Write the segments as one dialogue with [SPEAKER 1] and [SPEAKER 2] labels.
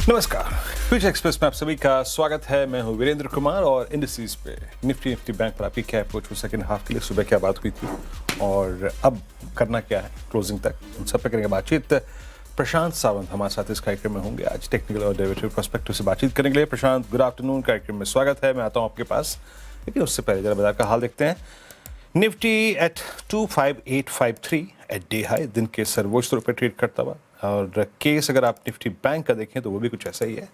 [SPEAKER 1] नमस्कार, future express में आप सभी का स्वागत है। मैं हूं वीरेंद्र कुमार और इंडस्ट्रीज पे निफ्टी बैंक पर आपकी क्या अप्रोच हो सेकेंड हाफ के लिए सुबह क्या बात हुई थी और अब करना क्या है क्लोजिंग तक, उन सब पे करेंगे बातचीत। प्रशांत सावंत हमारे साथ इस कार्यक्रम में होंगे। आज टेक्निकल और डेरिवेटिव पर्सपेक्टिव से बातचीत करने के लिए प्रशांत, गुड आफ्टरनून। कार्यक्रम में स्वागत है। मैं आता हूँ आपके पास, लेकिन उससे पहले जरा बाजार का हाल देखते हैं। Nifty at 25853 at day high, दिन के सर्वोच्च स्तर पर ट्रेड करता हुआ। और केस अगर आप निफ्टी बैंक का देखें तो वो भी कुछ ऐसा ही है,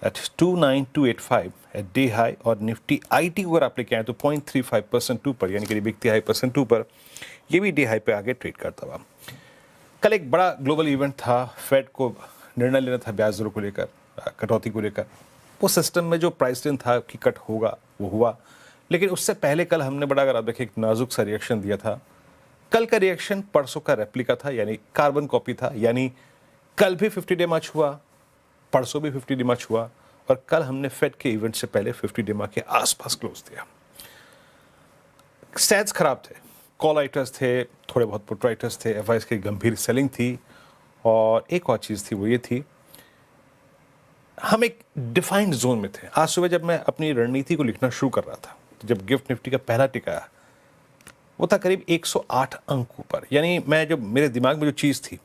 [SPEAKER 1] एट 29285 एट डे हाई। और निफ्टी आईटी अगर आप लेके आए तो 0.35% ऊपर, यानी करीब 1.5% ऊपर, ये भी डे हाई पे आगे ट्रेड करता हुआ। कल एक बड़ा ग्लोबल इवेंट था, फेड को निर्णय लेना था ब्याज दरों को लेकर, कटौती को लेकर। वो सिस्टम में जो प्राइस इन था कि कट होगा वो हुआ, लेकिन उससे पहले कल हमने बड़ा, अगर आप देखें, एक नाजुक सा रिएक्शन दिया था। कल का रिएक्शन परसों का रेप्लिका था, यानी कार्बन कॉपी था। यानी कल भी 50 डे मार्च हुआ, परसों भी 50 डे मार्च हुआ, और कल हमने फेड के इवेंट से पहले 50 डे मार्च के आसपास क्लोज दिया। स्टैट्स खराब थे, कॉल राइटर्स थे, थोड़े बहुत पुट राइटर्स थे, एफआईएस की गंभीर सेलिंग थी, और एक और चीज़ थी, वो ये थी हम एक डिफाइंड जोन में थे। आज सुबह जब मैं अपनी रणनीति को लिखना शुरू कर रहा था, तो जब गिफ्ट निफ्टी का पहला टिका आया, वो था करीब 108 अंक ऊपर। यानी मैं, जो मेरे दिमाग में जो चीज़ थी,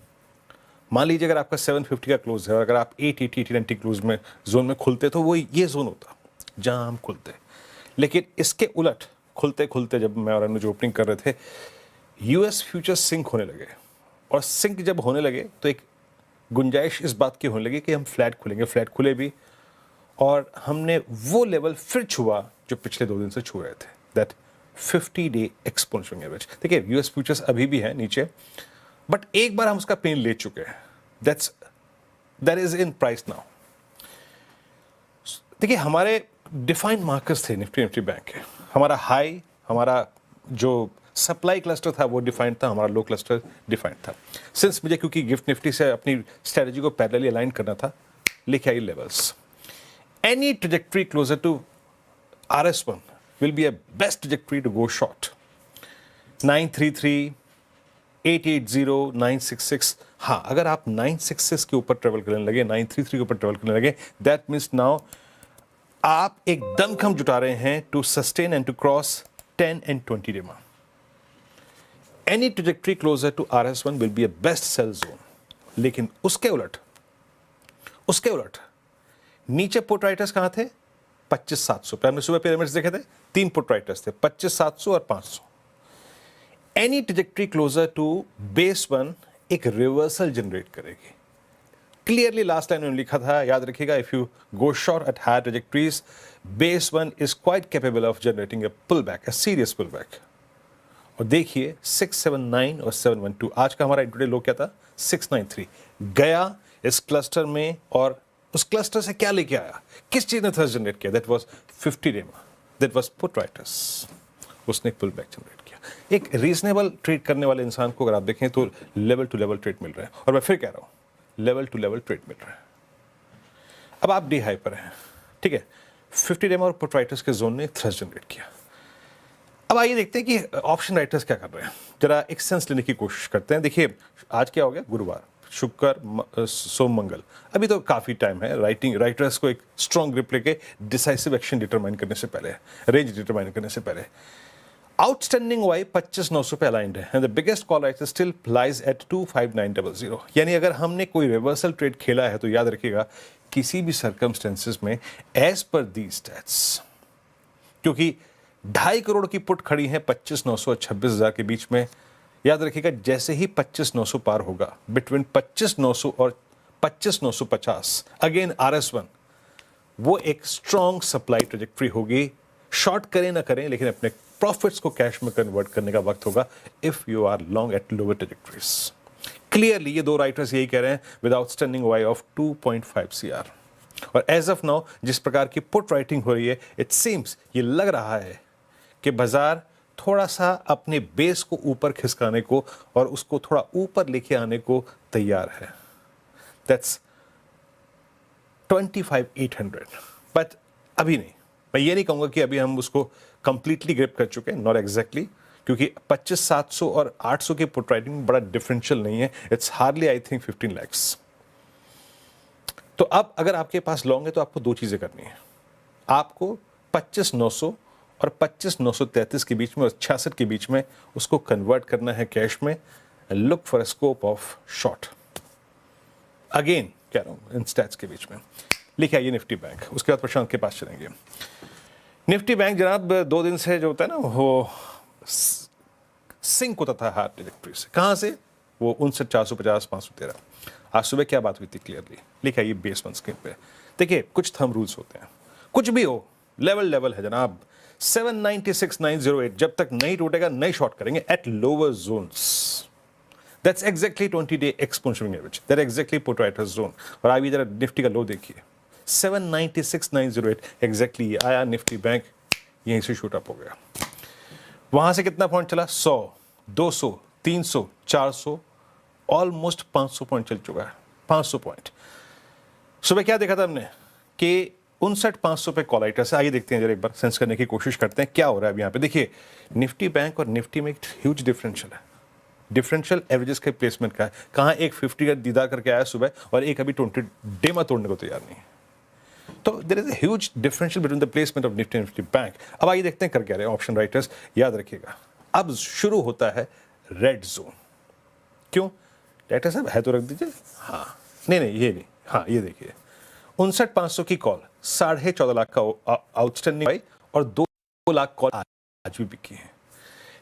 [SPEAKER 1] मान लीजिए अगर आपका 750 का क्लोज है और अगर आप 880 890 क्लोज में जोन में खुलते तो वो ये जोन होता जहां हम खुलते। लेकिन इसके उलट खुलते खुलते जब मैं और अनुज ओपनिंग कर रहे थे, यूएस फ्यूचर्स सिंक होने लगे। और सिंक जब होने लगे तो एक गुंजाइश इस बात की होने लगी कि हम फ्लैट खुलेंगे। फ्लैट खुले भी, और हमने वो लेवल फिर छुआ जो पिछले 2 दिन से छू रहे थे, दैट 50 डे एक्सपोनेंशियल एवरेज। देखिए, यूएस फ्यूचर्स अभी भी है नीचे, बट एक बार हम उसका पेन ले चुके हैं। That is in price now. देखिए, हमारे डिफाइंड मार्कर्स थे निफ्टी बैंक के। हमारा हाई, हमारा जो सप्लाई क्लस्टर था वो डिफाइंड था, हमारा लो क्लस्टर डिफाइंड था। सिंस मुझे, क्योंकि गिफ्ट निफ्टी से अपनी स्ट्रेटजी को पैरेलली अलाइन करना था, लिखे eye levels. Any trajectory closer to RS1 will be a best trajectory to go short. 933, 880, 966। हाँ, अगर आप 966 के ऊपर ट्रेवल करने लगे, 933 के ऊपर ट्रेवल करने लगे, दैट मीन्स नाउ आप एक दमखम जुटा रहे हैं to sustain and to cross 10 and 20 day मा। Any trajectory closer to RS1 will be a best sell zone. लेकिन उसके उलट नीचे पुट राइटर्स कहां थे? 25,700 पे। हमने सुबह पिरामिड्स देखे थे, 3 पुट राइटर्स थे, 25,700 और 500। Any trajectory closer to base 1 एक रिवर्सल जनरेट करेगी। क्लियरली लास्ट लाइन में लिखा था, याद रखिएगा, if you go short at higher trajectories, base 1 is quite capable of generating a pull back, a serious pull back. और देखिए 679 और 712, आज का हमारा इंट्रोडे लो क्या था? 693 गया इस क्लस्टर में, और उस क्लस्टर से क्या लेके आया? किस चीज ने थ्रस्ट जनरेट किया? दैट वाज 50 डे मा, दैट वाज पुट राइटर्स। उसने पुल बैक जनरेट किया। एक रीजनेबल ट्रेड करने वाले इंसान को अगर आप देखें तो लेवल टू लेवल ट्रेड मिल रहा है, और मैं फिर कह रहा हूं, लेवल टू लेवल ट्रेड मिल रहा है। अब आप डी हाई पर हैं, ठीक है, 50 डे मा और पुट राइटर्स के जोन ने थ्रस्ट जनरेट किया। अब आइए देखते हैं कि ऑप्शन राइटर्स क्या कर रहे हैं। जरा एक सेंस लेने की कोशिश करते हैं। देखिए, आज क्या हो गया? गुरुवार, शुक्र, सोम, मंगल। अभी तो काफ़ी टाइम है राइटर्स को एक स्ट्रॉन्ग ग्रिप लेके डिसाइसिव एक्शन डिटरमाइन करने से पहले, रेंज डिटरमाइन करने से पहले। आउटस्टैंडिंग वाई 25,900 पे अलाइंड है, and the biggest call writer still lies at 25900। यानी अगर हमने कोई रिवर्सल ट्रेड खेला है तो याद रखिएगा, किसी भी सर्कमस्टेंसेस में एज पर दी स्टैट्स, क्योंकि 2.5 करोड़ की पुट खड़ी है 25,900 और 26,000 के बीच में, याद रखिएगा, जैसे ही 25,900 पार होगा, बिटवीन 25,900 और 25,950, अगेन RS1, वो एक स्ट्रॉन्ग सप्लाई ट्रेजेक्ट्री होगी। शॉर्ट करें ना करें, लेकिन अपने प्रॉफिट्स को कैश में कन्वर्ट करने का वक्त होगा if you are long at lower trajectories. Clearly ये 2 राइटर्स यही कह रहे हैं, with outstanding Y of 2.5 CR। और एज ऑफ नाउ जिस प्रकार की पुट राइटिंग हो रही है, इट सीम्स, ये लग रहा है कि बाजार थोड़ा सा अपने बेस को ऊपर खिसकाने को और उसको थोड़ा ऊपर लेके आने को तैयार है। दैट्स 25,800। बट अभी नहीं, मैं ये नहीं कहूंगा कि अभी हम उसको कंप्लीटली ग्रिप कर चुके हैं, नॉट एग्जैक्टली, क्योंकि 25,700 और 800 की पुट राइटिंग में बड़ा डिफरेंशियल नहीं है। It's hardly, I think, 15 lakhs। तो अब अगर आपके पास लॉन्ग है तो आपको दो चीजें करनी है, आपको 25,900 और 25,933 के बीच में और 66 के बीच में उसको कन्वर्ट करना है कैश में। Look for scope of short. Again कह रहा हूं इन स्टैट्स के बीच में लिखे आइए निफ्टी बैंक, उसके बाद प्रशांत के पास चलेंगे। निफ्टी बैंक जनाब 2 दिन से जो होता है ना वो सिंक होता था हार्ड ट्रैजेक्टरी से। कहां से? वो 59,450 513। आज सुबह क्या बात हुई थी क्लियरली लिखा ये बेस वन स्क्रीन पे। देखिए कुछ थंब रूल्स होते हैं, कुछ भी हो लेवल है जनाब। 796,908 जब तक नहीं टूटेगा नहीं शॉर्ट करेंगे at lower zones. That's exactly 20-day exponential average, that exactly put right zone. और अभी जरा निफ्टी का लो देखिए 796,908 एग्जैक्टली आया निफ्टी बैंक, यहीं से शूट अप हो गया। वहां से कितना पॉइंट चला? 100, 200, 300, 400, ऑलमोस्ट 500 पॉइंट चल चुका है। 500 पॉइंट। सुबह क्या देखा था हमने कि 59,500 पे कॉल आइटर से। आइए देखते हैं जरा एक बार सेंस करने की कोशिश करते हैं क्या हो रहा है अब यहाँ पे। देखिए निफ्टी बैंक और निफ्टी में एक ह्यूज डिफरेंशियल है, डिफरेंशियल एवरेजेस के प्लेसमेंट का है। कहाँ एक 50 का दीदार करके आया सुबह और एक अभी 20 डेमा तोड़ने को तैयार नहीं है। तो there is a huge differential between the placement of Nifty and Nifty bank. अब आइए देखते हैं कर क्या रहे हैं ऑप्शन राइटर्स। याद रखिएगा अब शुरू होता है रेड जोन। क्यों डायरेक्टर साहब है तो रख दीजिए। हाँ नहीं ये नहीं, हाँ ये देखिए 59,500 की कॉल 14.5 लाख का आउटस्टैंडिंग आई और 2 लाख कॉल आज भी बिकी है।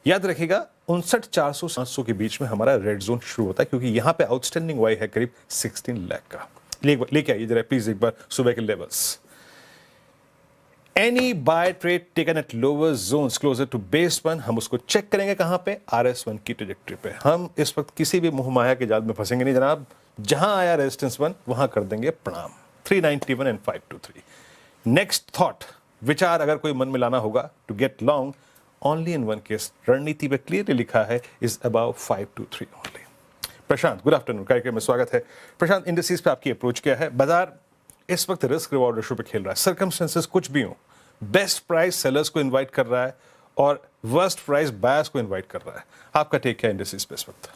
[SPEAKER 1] याद रखिएगा 59,400 के बीच में हमारा रेड जोन शुरू होता है क्योंकि यहां पे आउटस्टैंडिंग वाई है करीब 16 लाख का। लेके आइए जरा प्लीज एक बार सुबह के levels. Any buy trade taken at lower zones closer to base one, हम उसको चेक करेंगे कहां पे? RS1 की ट्रेजेक्टरी पे। हम इस वक्त किसी भी मोह माया के जाल में फंसेंगे नहीं जनाब। जहां आया रेजिस्टेंस 1 वहां कर देंगे प्रणाम। 391 एंड 523। नेक्स्ट थॉट विचार अगर कोई मन में लाना होगा to get long only in one case, रणनीति पे क्लियरली लिखा है is about 523 only. Prashant good afternoon, कार्यक्रम में स्वागत है। प्रशांत इंडस्ट्रीज पे आपकी अप्रोच क्या है? बाजार इस वक्त रिस्क रिवॉर्ड रेशो पे खेल रहा है, सर्कमस्टेंसेस कुछ भी हो, बेस्ट प्राइस सेलर्स को इनवाइट कर रहा है और वर्स्ट प्राइस बायर्स को इनवाइट कर रहा है। आपका टेक क्या इंडस्ट्रीज पे इस वक्त?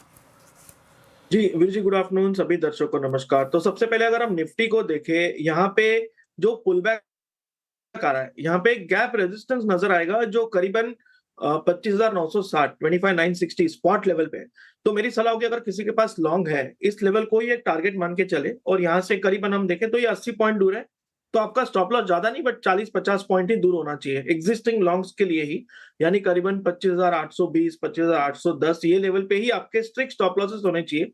[SPEAKER 2] जी वीर जी गुड आफ्टरनून, सभी दर्शकों को नमस्कार। तो सबसे पहले अगर हम निफ्टी को देखें, यहाँ पे जो पुल बैक आ रहा है, यहाँ पे गैप रेजिस्टेंस नजर आएगा जो करीबन 25,960 25,960 स्पॉट लेवल पे है। तो मेरी सलाह होगी अगर किसी के पास लॉन्ग है इस लेवल को ही एक टारगेट मान के चले और यहाँ से करीबन हम देखें तो ये 80 पॉइंट दूर है। तो आपका स्टॉप लॉस ज्यादा नहीं बट 40-50 पॉइंट ही दूर होना चाहिए एग्जिस्टिंग लॉन्ग्स के लिए ही, यानी करीबन 25,820 25,810 ये लेवल पे ही आपके स्ट्रिक्ट स्टॉप लॉसेस होने चाहिए।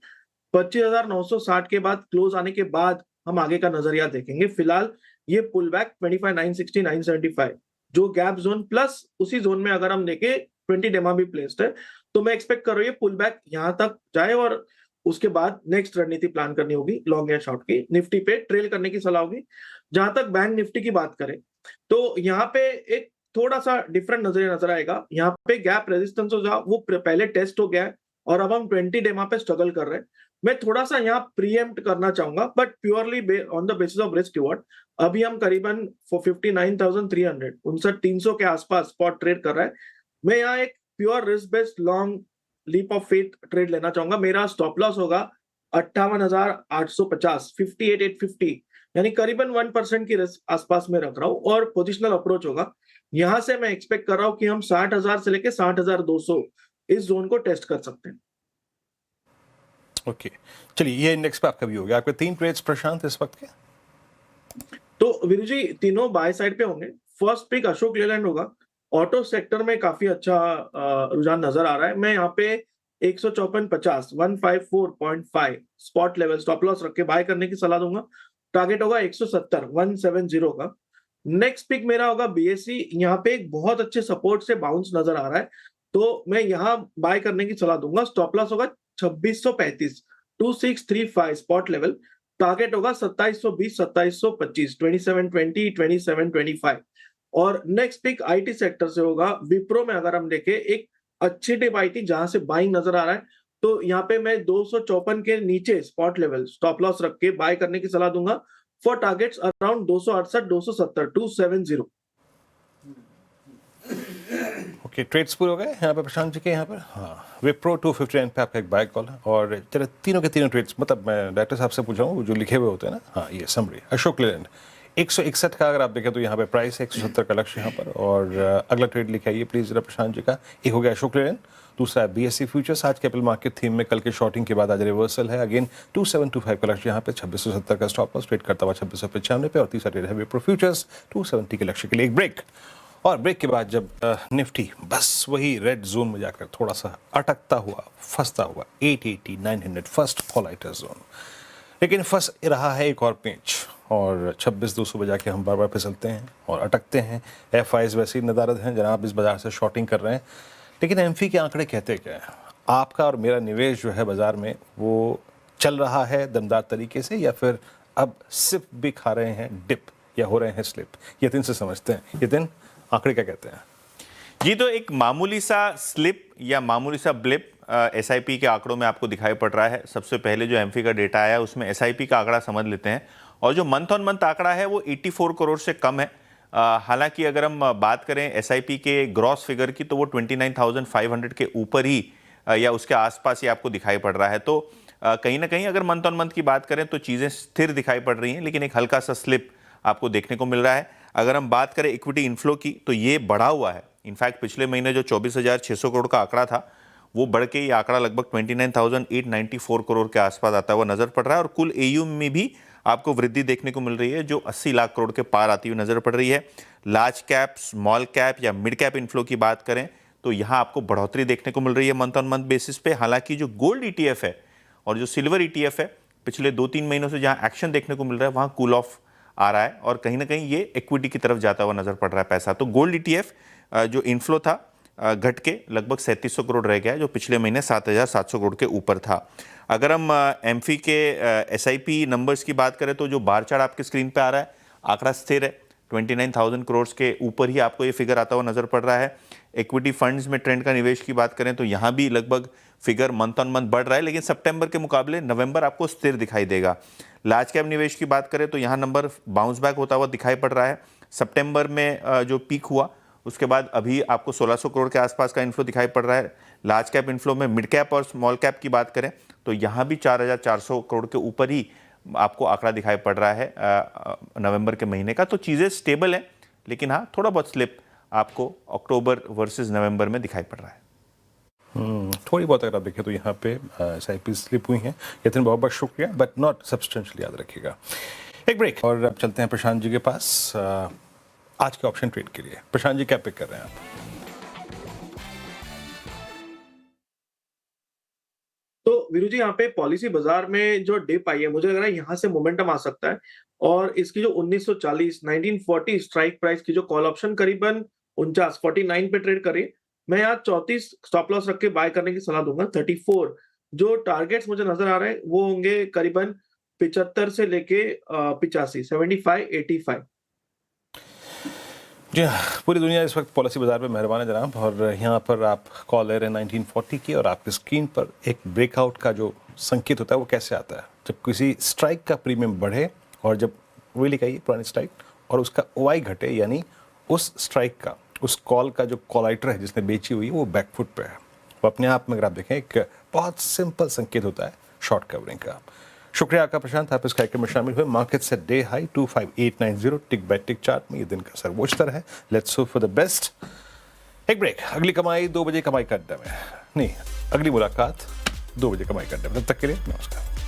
[SPEAKER 2] 25,960 के बाद क्लोज आने के बाद हम आगे का नजरिया देखेंगे। फिलहाल ये पुल बैक 25,960 975 जो गैप जोन प्लस उसी जोन में अगर हम देखें 20 डेमा भी प्लेस्ड है, तो मैं एक्सपेक्ट कर रही हूँ पुल बैक यहां तक जाए और उसके बाद नेक्स्ट रणनीति प्लान करनी होगी लॉन्ग या शॉर्ट की। निफ्टी पे ट्रेल करने की सलाह होगी। जहां तक बैंक निफ्टी की बात करें तो यहाँ पे एक थोड़ा सा डिफरेंट नजरिया नजर आएगा। यहाँ पे गैप रेजिस्टेंस हो जा वो पहले टेस्ट हो गया है और अब हम 20 डेमा पे स्ट्रगल कर रहे हैं। मैं थोड़ा सा यहाँ प्रीएम्प्ट करना चाहूंगा but purely on the basis of risk reward. अभी हम करीबन 59,300 59,300 के आसपास स्पॉट ट्रेड कर रहा है। मैं यहाँ एक pure risk based long leap of faith trade लेना चाहूंगा। मेरा स्टॉप लॉस होगा 58,850 58,850, यानी करीबन 1% की रिस्क आसपास में रख रहा हूँ और पोजिशनल अप्रोच होगा। यहां से मैं एक्सपेक्ट कर रहा हूँ कि हम 60,000 से लेके 60,200 इस जोन को टेस्ट कर सकते हैं।
[SPEAKER 1] ओके चलिए ये इंडेक्स पे आपका भी हो गया। आपके 3 ट्रेड्स प्रशांत इस वक्त के?
[SPEAKER 2] तो वीरू जी तीनों बाय साइड पे होंगे। फर्स्ट पिक अशोक लेलैंड होगा। ऑटो सेक्टर में काफी अच्छा रुझान नजर आ रहा है। मैं यहाँ पे 154.50 154.5 स्पॉट लेवल स्टॉप लॉस रख के बाय करने की सलाह दूंगा। टारगेट होगा 170 170 का। नेक्स्ट पिक मेरा होगा बीएससी। यहाँ पे एक बहुत अच्छे सपोर्ट से बाउंस नजर आ रहा है तो मैं यहाँ बाय करने की सलाह दूंगा। स्टॉप लॉस होगा 2635 2635 स्पॉट लेवल। टारगेट होगा 2720 2725 2720 2725। और नेक्स्ट पिक आईटी सेक्टर से होगा। विप्रो में अगर हम देखें एक अच्छी टिप आईटी जहां से बाइंग नजर आ रहा है तो यहाँ पे मैं 254 के नीचे स्पॉट लेवल स्टॉप लॉस रख के बाय करने की सलाह दूंगा for targets around 268 270 270।
[SPEAKER 1] Okay, trades पूरे हो गए यहाँ पे प्रशांत जी के यहाँ पर। हाँ, विप्रो 259 पे आपका एक बाय कॉल है और चलो तीनों के तीनों ट्रेड्स, मतलब मैं डायरेक्टर साहब से पूछ रहा हूँ जो लिखे हुए होते हैं ना। हाँ, ये समरी अशोक लेलैंड 161 का अगर आप देखें तो यहाँ पे प्राइस है, 170 का लक्ष्य यहाँ पर। और अगला ट्रेड लिखे आइए प्लीज जरा प्रशांत जी का। एक हो गया अशोक लेलैंड, दूसरा है बीएससी फ्यूचर्स। आज कैपिटल मार्केट थीम में कल के शॉर्टिंग के बाद आज रिवर्सल है। अगेन 2725 का लक्ष्य यहाँ पे, 2670 का स्टॉप लॉस, ट्रेड करता हुआ 2695 पे। और तीसरा ट्रेड है विप्रो फ्यूचर्स 270 के लक्ष्य के लिए। एक ब्रेक, और ब्रेक के बाद जब निफ्टी बस वही रेड जोन में जाकर थोड़ा सा अटकता हुआ फंसता हुआ 880 900 फर्स्ट फॉलाइटर जोन, लेकिन फंस रहा है एक और पेंच, और 26-200 बजा के हम बार बार फिसलते हैं और अटकते हैं। एफआईज वैसे ही नदारद हैं जनाब, इस बाजार से शॉर्टिंग कर रहे हैं। लेकिन एमफी के आंकड़े कहते क्या है? आपका और मेरा निवेश जो है बाजार में वो चल रहा है दमदार तरीके से, या फिर अब सिप भी खा रहे हैं डिप, या हो रहे हैं स्लिप? यतिन से समझते हैं। यतिन, आंकड़े क्या कहते हैं?
[SPEAKER 3] जी, तो एक मामूली सा स्लिप या मामूली सा ब्लिप एसआईपी के आंकड़ों में आपको दिखाई पड़ रहा है। सबसे पहले जो एमफी का डेटा आया उसमें एसआईपी का आंकड़ा समझ लेते हैं, और जो मंथ ऑन मंथ आंकड़ा है वो 84 करोड़ से कम है। हालांकि अगर हम बात करें एसआईपी के ग्रॉस फिगर की तो वो 29,500 के ऊपर ही या उसके आसपास ही आपको दिखाई पड़ रहा है। तो कहीं ना कहीं अगर मंथ ऑन मंथ की बात करें तो चीज़ें स्थिर दिखाई पड़ रही हैं, लेकिन एक हल्का सा स्लिप आपको देखने को मिल रहा है। अगर हम बात करें इक्विटी इनफ्लो की तो ये बढ़ा हुआ है। इनफैक्ट पिछले महीने जो 24,600 करोड़ का आंकड़ा था वो बढ़ के ये आंकड़ा लगभग 29,894 करोड़ के आसपास आता हुआ नजर पड़ रहा है। और कुल एयूएम में भी आपको वृद्धि देखने को मिल रही है जो 80 लाख करोड़ के पार आती हुई नजर पड़ रही है। लार्ज कैप, स्मॉल कैप या मिड कैप इनफ्लो की बात करें तो यहाँ आपको बढ़ोतरी देखने को मिल रही है मंथ ऑन मंथ बेसिस पे। हालांकि जो गोल्ड ईटीएफ है और जो सिल्वर ईटीएफ है, पिछले 2-3 महीनों से जहाँ एक्शन देखने को मिल रहा है वहाँ कूल ऑफ आ रहा है और कहीं ना कहीं ये इक्विटी की तरफ जाता हुआ नजर पड़ रहा है पैसा। तो गोल्ड ईटीएफ जो इनफ्लो था घट के लगभग 3700 करोड़ रह गया है, जो पिछले महीने 7,700 करोड़ के ऊपर था। अगर हम एमफी के एसआईपी नंबर्स की बात करें तो जो बार चार्ट आपके स्क्रीन पे आ रहा है आंकड़ा स्थिर है, 29,000 करोड़ के ऊपर ही आपको ये फिगर आता हुआ नजर पड़ रहा है। इक्विटी फंड्स में ट्रेंड का निवेश की बात करें तो यहाँ भी लगभग फिगर मंथ ऑन मंथ बढ़ रहा है, लेकिन सितंबर के मुकाबले नवंबर आपको स्थिर दिखाई देगा। लार्ज कैप निवेश की बात करें तो यहाँ नंबर बाउंस बैक होता हुआ दिखाई पड़ रहा है। सितंबर में जो पीक हुआ उसके बाद अभी आपको 1600 करोड़ के आसपास का इन्फ्लो दिखाई पड़ रहा है। लार्ज कैप इन्फ्लो में मिड कैप और स्मॉल कैप की बात करें तो यहाँ भी 4,400 करोड़ के ऊपर ही आपको आंकड़ा दिखाई पड़ रहा है नवंबर के महीने का। तो चीज़ें स्टेबल हैं, लेकिन हाँ थोड़ा बहुत स्लिप आपको अक्टूबर वर्सेस नवंबर में दिखाई पड़ रहा है।
[SPEAKER 1] थोड़ी बहुत अगर आप देखें तो यहाँ पे एसआईपी स्लिप हुई हैं। यतिन बहुत बहुत शुक्रिया, बट नॉट सब्सटेंशियल, याद रखिएगा। एक ब्रेक और अब चलते हैं प्रशांत जी के पास आज के ऑप्शन ट्रेड के लिए। प्रशांत जी क्या पिक कर रहे हैं आप?
[SPEAKER 2] तो वीरू जी, यहाँ पे पॉलिसी बाजार में जो डिप आई है, मुझे लग रहा है यहाँ से मोमेंटम आ सकता है। और इसकी जो 1940 1940 स्ट्राइक प्राइस की जो कॉल ऑप्शन करीबन 49 पे ट्रेड करे, मैं यहाँ 34 स्टॉप लॉस रख के बाय करने की सलाह दूंगा। 34 जो टारगेट्स मुझे नजर आ रहे हैं वो होंगे करीबन 75 से लेके 85, 75, 85।
[SPEAKER 1] जी हाँ, पूरी दुनिया इस वक्त पॉलिसी बाजार पे मेहरबान है जनाब, और यहाँ पर आप कॉल ले रहे हैं 1940 की, और आपकी स्क्रीन पर एक ब्रेकआउट का जो संकेत होता है वो कैसे आता है? जब किसी स्ट्राइक का प्रीमियम बढ़े और जब वही लिखाइए पुरानी स्ट्राइक और उसका ओआई घटे, यानी उस स्ट्राइक का, उस कॉल का जो कॉलाइटर है जिसने बेची हुई वो बैकफुट पे है। वो अपने आप में अगर आप देखें एक बहुत सिंपल संकेत होता है शॉर्ट कवरिंग का। शुक्रिया आपका प्रशांत, आप इस कार्यक्रम में शामिल हुए। मार्केट से डे हाई 25890 टिक बाय टिक चार्ट में ये दिन का सर्वोच्च स्तर है। Let's hope for the best. एक ब्रेक, अगली कमाई 2 बजे कमाई का अड्डा में, नहीं अगली मुलाकात 2 बजे कमाई का अड्डा में। तब तक के लिए नमस्कार।